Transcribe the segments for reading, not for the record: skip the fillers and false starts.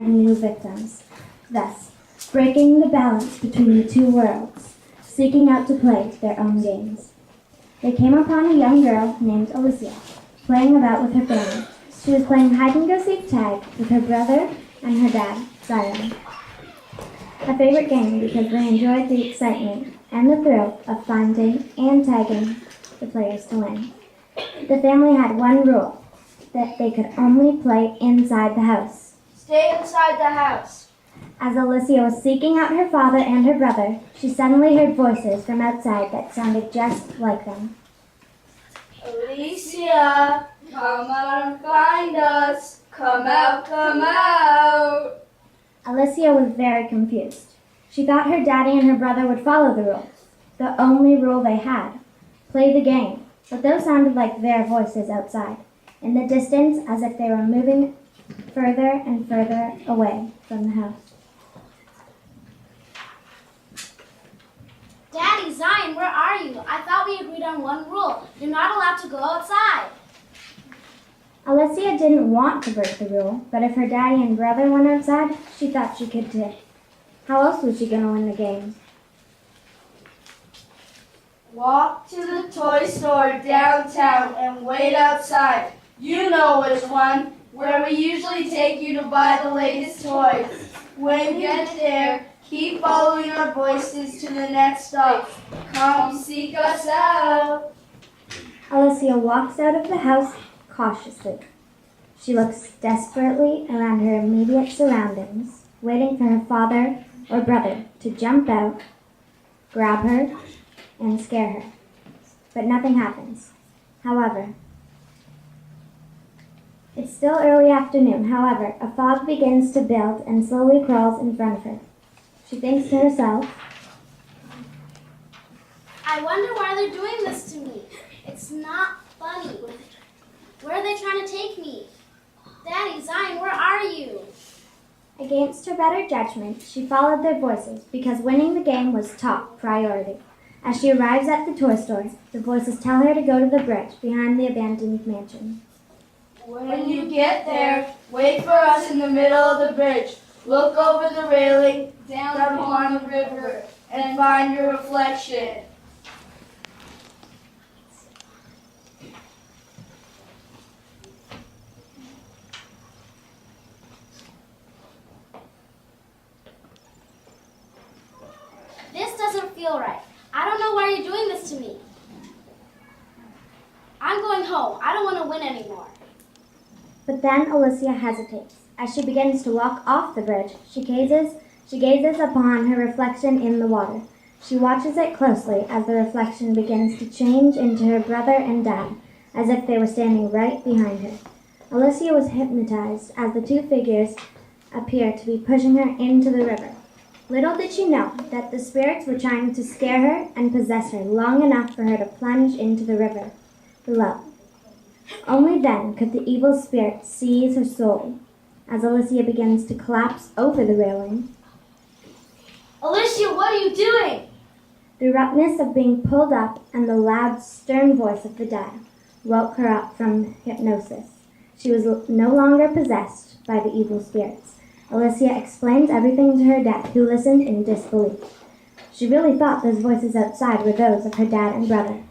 new victims, thus breaking the balance between the two worlds, seeking out to play their own games. They came upon a young girl named Alicia, playing about with her family. She was playing hide-and-go-seek tag with her brother and her dad, Zion. A favorite game because they enjoyed the excitement and the thrill of finding and tagging the players to win. The family had one rule, that they could only play inside the house. Stay inside the house. As Alicia was seeking out her father and her brother, she suddenly heard voices from outside that sounded just like them. Alicia, come out and find us. Come out, come out. Alicia was very confused. She thought her daddy and her brother would follow the rules, the only rule they had, play the game, but those sounded like their voices outside, in the distance as if they were moving further and further away from the house. Daddy, Zion, where are you? I thought we agreed on one rule. You're not allowed to go outside. Alicia didn't want to break the rule, but if her daddy and brother went outside, she thought she could too. How else was she going to win the game? Walk to the toy store downtown and wait outside. You know which one, where we usually take you to buy the latest toys. When you get there, keep following our voices to the next stop. Come seek us out. Alicia walks out of the house cautiously. She looks desperately around her immediate surroundings, waiting for her father or brother to jump out, grab her, and scare her. But nothing happens. However, it's still early afternoon. However, a fog begins to build and slowly crawls in front of her. She thinks to herself, I wonder why they're doing this to me. It's not funny. Where are they trying to take me? Daddy, Zion, where are you? against her better judgment, she followed their voices because winning the game was top priority. As she arrives at the toy store, the voices tell her to go to the bridge behind the abandoned mansion. When you get there, wait for us in the middle of the bridge. Look over the railing, down upon the river, and find your reflection. This doesn't feel right. I don't know why you're doing this to me. I'm going home. I don't want to win anymore. But then Alicia hesitates. As she begins to walk off the bridge, she gazes upon her reflection in the water. She watches it closely as the reflection begins to change into her brother and dad, as if they were standing right behind her. Alicia was hypnotized as the two figures appear to be pushing her into the river. Little did she know that the spirits were trying to scare her and possess her long enough for her to plunge into the river below. Only then could the evil spirit seize her soul. As Alicia begins to collapse over the railing, Alicia, what are you doing? the roughness of being pulled up and the loud, stern voice of the dad woke her up from hypnosis. She was no longer possessed by the evil spirits. Alicia explains everything to her dad, who listened in disbelief. She really thought those voices outside were those of her dad and brother.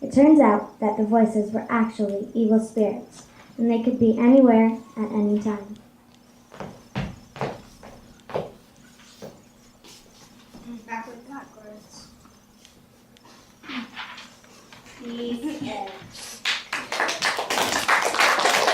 It turns out that the voices were actually evil spirits, and they could be anywhere at any time. Backwards. These eggs.